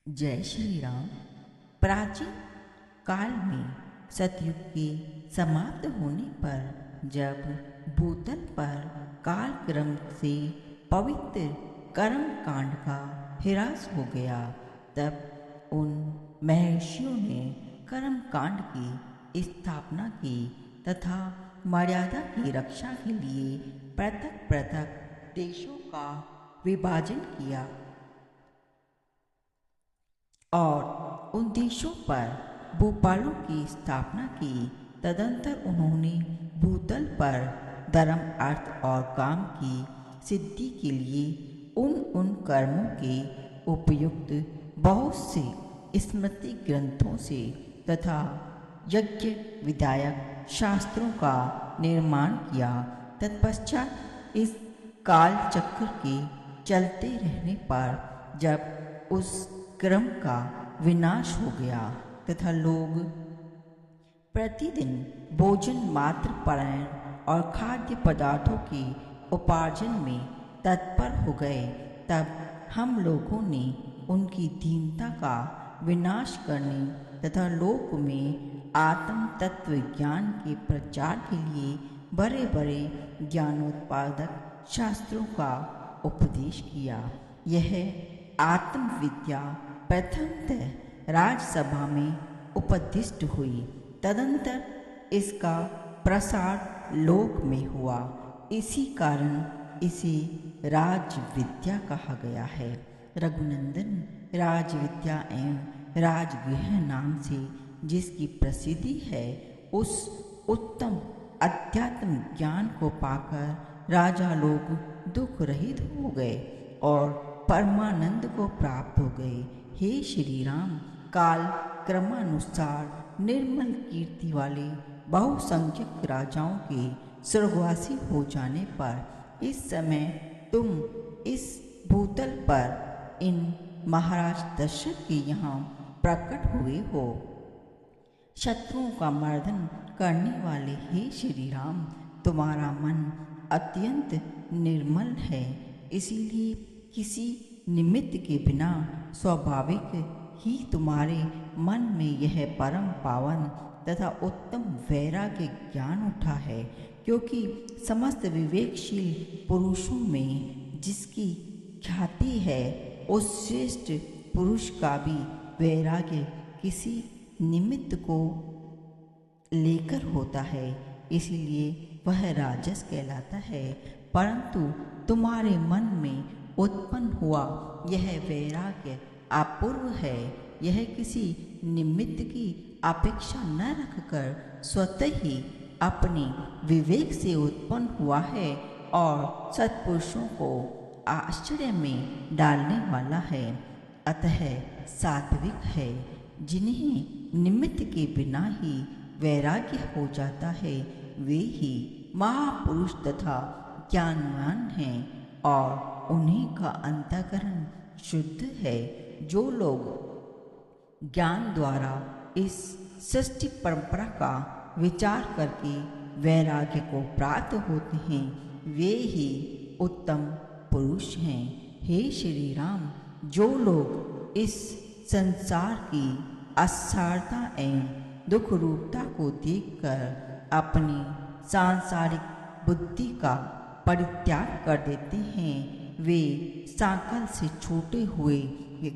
जय श्री राम। प्राचीन काल में सतयुग के समाप्त होने पर जब भूतल पर कालक्रम से पवित्र कर्म कांड का ह्रास हो गया, तब उन महर्षियों ने कर्म कांड की स्थापना की तथा मर्यादा की रक्षा के लिए पृथक पृथक देशों का विभाजन किया और उन देशों पर भूपालों की स्थापना की। तदंतर उन्होंने भूतल पर धर्म, अर्थ और काम की सिद्धि के लिए उन कर्मों के उपयुक्त बहुत से स्मृति ग्रंथों से तथा यज्ञ विधायक शास्त्रों का निर्माण किया। तत्पश्चात इस काल चक्र के चलते रहने पर जब उस क्रम का विनाश हो गया तथा लोग प्रतिदिन भोजन मात्र परायण और खाद्य पदार्थों के उपार्जन में तत्पर हो गए, तब हम लोगों ने उनकी दीनता का विनाश करने तथा लोक में आत्म तत्व ज्ञान के प्रचार के लिए बड़े बड़े ज्ञानोत्पादक शास्त्रों का उपदेश किया। यह आत्मविद्या प्रथमतः राजसभा में उपदिष्ट हुई। तदंतर इसका प्रसार लोक में हुआ। इसी कारण इसे राजविद्या कहा गया है। रघुनंदन, राजविद्या एवं राजगृह नाम से जिसकी प्रसिद्धि है, उस उत्तम अध्यात्म ज्ञान को पाकर राजा लोग दुख रहित हो गए और परमानंद को प्राप्त हो गए। हे श्री राम, काल क्रमानुसार निर्मल कीर्ति वाले बहुसंख्यक राजाओं के स्वर्गवासी हो जाने पर इस समय तुम इस भूतल पर इन महाराज दशरथ के यहाँ प्रकट हुए हो। शत्रुओं का मर्दन करने वाले हे श्री राम, तुम्हारा मन अत्यंत निर्मल है, इसीलिए किसी निमित्त के बिना स्वाभाविक ही तुम्हारे मन में यह परम पावन तथा उत्तम वैराग्य ज्ञान उठा है। क्योंकि समस्त विवेकशील पुरुषों में जिसकी ख्याति है, उस श्रेष्ठ पुरुष का भी वैराग्य किसी निमित्त को लेकर होता है, इसलिए वह राजस कहलाता है। परंतु तुम्हारे मन में उत्पन्न हुआ यह वैराग्य अपूर्व है। यह किसी निमित्त की अपेक्षा न रखकर स्वतः ही अपने विवेक से उत्पन्न हुआ है और सत्पुरुषों को आश्चर्य में डालने वाला है। अतः सात्विक है। जिन्हें निमित्त के बिना ही वैराग्य हो जाता है, वे ही महापुरुष तथा ज्ञानवान हैं और उन्हीं का अंतःकरण शुद्ध है। जो लोग ज्ञान द्वारा इस सृष्टि परंपरा का विचार करके वैराग्य को प्राप्त होते हैं, वे ही उत्तम पुरुष हैं। हे श्री राम, जो लोग इस संसार की असारता एवं दुख रूपता को देखकर अपनी सांसारिक बुद्धि का परित्याग कर देते हैं, वे सांकल से छूटे हुए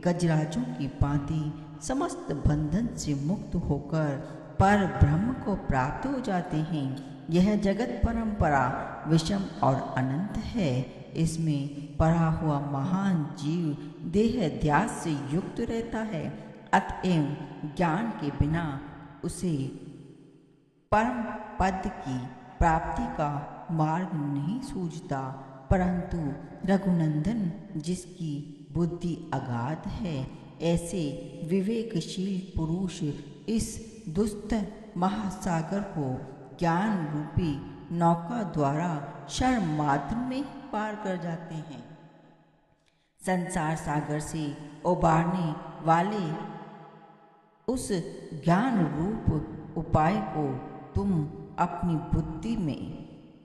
गजराजों की भांति समस्त बंधन से मुक्त होकर पर ब्रह्म को प्राप्त हो जाते हैं। यह जगत परंपरा विषम और अनंत है। इसमें पड़ा हुआ महान जीव देह ध्यास से युक्त रहता है। अतएव ज्ञान के बिना उसे परम पद की प्राप्ति का मार्ग नहीं सूझता। परंतु रघुनंदन, जिसकी बुद्धि अगाध है, ऐसे विवेकशील पुरुष इस दुस्तर महासागर को ज्ञान रूपी नौका द्वारा क्षण मात्र में पार कर जाते हैं। संसार सागर से उबारने वाले उस ज्ञान रूप उपाय को तुम अपनी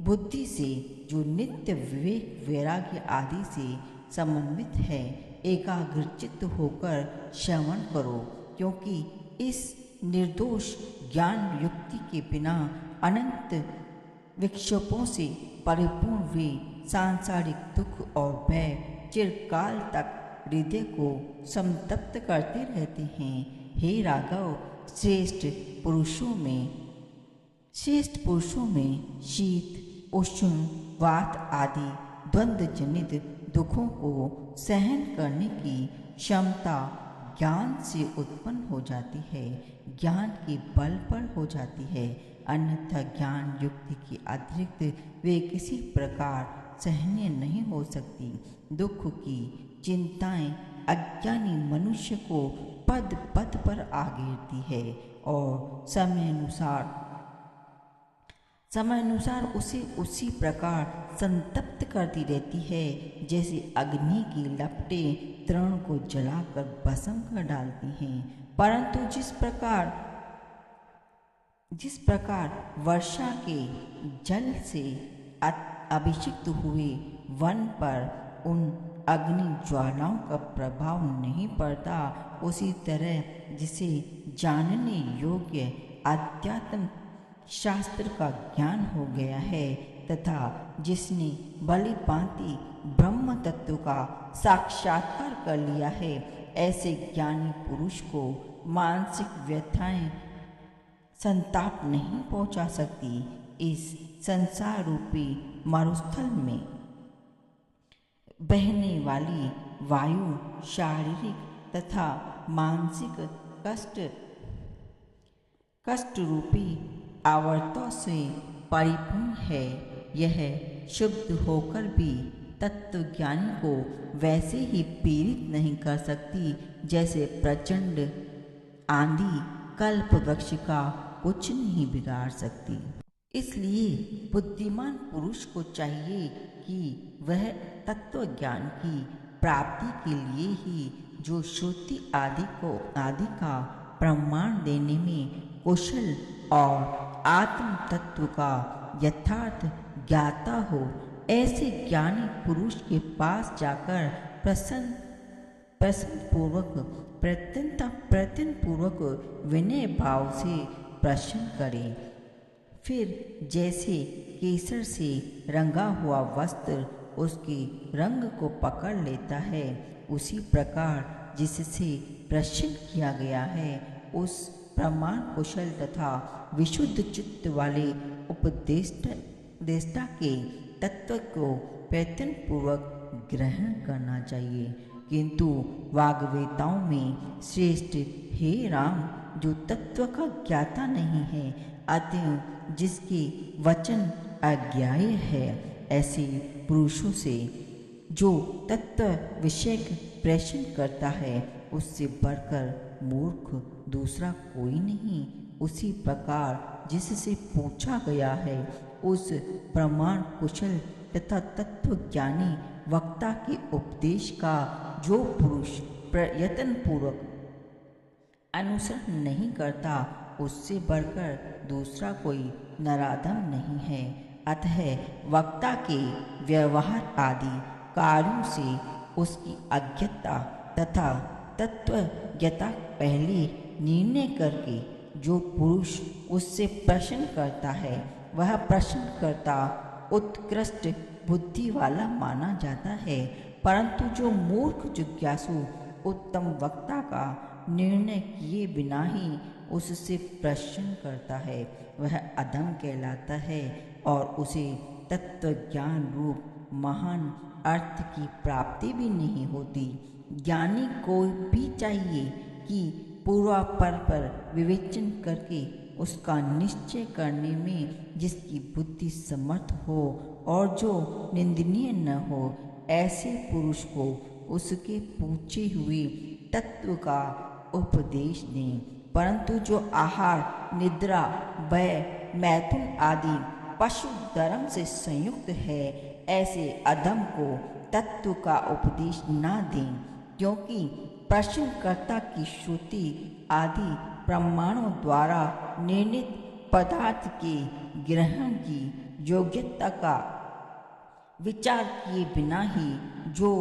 बुद्धि से, जो नित्य विवेक वैराग्य आदि से समन्वित है, एकाग्रचित्त होकर श्रवण करो, क्योंकि इस निर्दोष ज्ञान युक्ति के बिना अनंत विक्षोभों से परिपूर्ण वे सांसारिक दुख और भय चिरकाल तक हृदय को संतप्त करते रहते हैं। हे राघव, श्रेष्ठ पुरुषों में शीत, उष्ण, वात आदि द्वंद्व जनित दुखों को सहन करने की क्षमता ज्ञान से उत्पन्न हो जाती है, ज्ञान के बल पर हो जाती है। अन्यथा ज्ञान युक्ति के अतिरिक्त वे किसी प्रकार सहनीय नहीं हो सकती। दुख की चिंताएं अज्ञानी मनुष्य को पद पद पर आ घेरती है और समय अनुसार उसे उसी प्रकार संतप्त करती रहती है, जैसे अग्नि की लपटें तृण को जलाकर भस्म कर डालती हैं। परंतु जिस प्रकार वर्षा के जल से अभिषिक्त हुए वन पर उन अग्नि ज्वालाओं का प्रभाव नहीं पड़ता, उसी तरह जिसे जानने योग्य अध्यात्म शास्त्र का ज्ञान हो गया है तथा जिसने भली भांति ब्रह्म तत्व का साक्षात्कार कर लिया है, ऐसे ज्ञानी पुरुष को मानसिक व्यथाएं संताप नहीं पहुंचा सकती। इस संसार रूपी मरुस्थल में बहने वाली वायु शारीरिक तथा मानसिक कष्ट रूपी आवर्तों से परिपूर्ण है। यह शुद्ध होकर भी तत्वज्ञानी को वैसे ही पीड़ित नहीं कर सकती जैसे प्रचंड आंधी कल्प वृक्ष का कुछ नहीं बिगाड़ सकती। इसलिए बुद्धिमान पुरुष को चाहिए कि वह तत्वज्ञान की प्राप्ति के लिए ही जो श्रुति आदि का प्रमाण देने में कुशल और आत्म तत्व का यथार्थ ज्ञाता हो, ऐसे ज्ञानी पुरुष के पास जाकर प्रयत्न पूर्वक विनय भाव से प्रश्न करें। फिर जैसे केसर से रंगा हुआ वस्त्र उसके रंग को पकड़ लेता है, उसी प्रकार जिससे प्रश्न किया गया है उस प्रमाण कुशल तथा विशुद्ध चित्त वाले उपदेष्टा के तत्व को प्रयत्न पूर्वक ग्रहण करना चाहिए। किंतु वाग्वेताओं में श्रेष्ठ हे राम, जो तत्व का ज्ञाता नहीं है, अतः जिसके वचन अज्ञेय है, ऐसे पुरुषों से जो तत्व विषयक प्रश्न करता है उससे बढ़कर मूर्ख दूसरा कोई नहीं। उसी प्रकार जिससे पूछा गया है उस प्रमाण कुशल तथा तत्वज्ञानी वक्ता के उपदेश का जो पुरुष प्रयत्न पूर्वक अनुसरण नहीं करता, उससे बढ़कर दूसरा कोई नराधम नहीं है। अतः वक्ता के व्यवहार आदि कार्यों से उसकी अज्ञता तथा तत्वज्ञता पहले निर्णय करके जो पुरुष उससे प्रश्न करता है, वह प्रश्नकर्ता उत्कृष्ट बुद्धि वाला माना जाता है। परंतु जो मूर्ख जिज्ञासु उत्तम वक्ता का निर्णय किए बिना ही उससे प्रश्न करता है, वह अधम कहलाता है और उसे तत्वज्ञान रूप महान अर्थ की प्राप्ति भी नहीं होती। ज्ञानी को भी चाहिए कि पूर्वापर पर विवेचन करके उसका निश्चय करने में जिसकी बुद्धि समर्थ हो और जो निंदनीय न हो, ऐसे पुरुष को उसके पूछे हुए तत्व का उपदेश दें। परंतु जो आहार, निद्रा, भय, मैथुन आदि पशु धर्म से संयुक्त है, ऐसे अधम को तत्व का उपदेश न दें, क्योंकि प्रश्नकर्ता की श्रुति आदि प्रमाणों द्वारा निर्णीत पदार्थ के ग्रहण की योग्यता का विचार किए बिना ही जो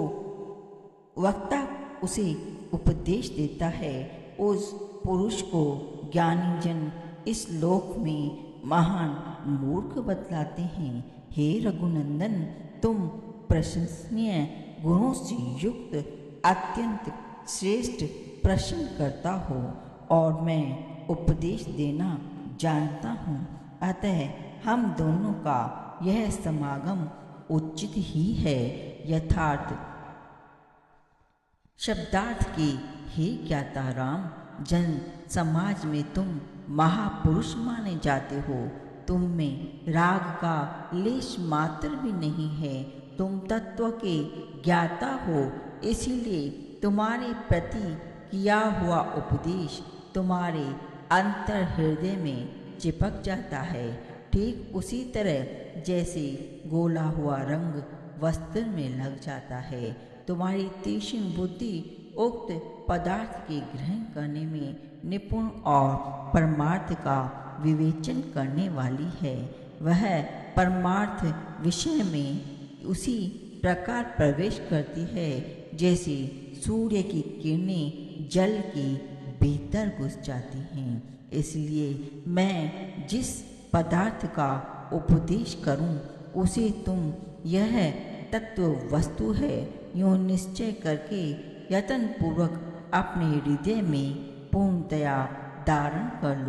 वक्ता उसे उपदेश देता है, उस पुरुष को ज्ञानी जन इस लोक में महान मूर्ख बतलाते हैं। हे रघुनंदन, तुम प्रशंसनीय गुणों से युक्त अत्यंत श्रेष्ठ प्रश्न करता हो और मैं उपदेश देना जानता हूँ। अतः हम दोनों का यह समागम उचित ही है। यथार्थ शब्दार्थ के हे ज्ञाता राम, जन समाज में तुम महापुरुष माने जाते हो। तुम में राग का लेश मात्र भी नहीं है। तुम तत्व के ज्ञाता हो, इसीलिए तुम्हारे प्रति किया हुआ उपदेश तुम्हारे अंतर हृदय में चिपक जाता है। ठीक उसी तरह जैसे गोला हुआ रंग वस्त्र में लग जाता है। तुम्हारी तीक्ष्ण बुद्धि उक्त पदार्थ के ग्रहण करने में निपुण और परमार्थ का विवेचन करने वाली है। वह परमार्थ विषय में उसी प्रकार प्रवेश करती है जैसे सूर्य की किरणें जल के भीतर घुस जाती हैं। इसलिए मैं जिस पदार्थ का उपदेश करूं, उसे तुम यह तत्व वस्तु है यूँ निश्चय करके यत्नपूर्वक अपने हृदय में पूर्णतया धारण कर लो।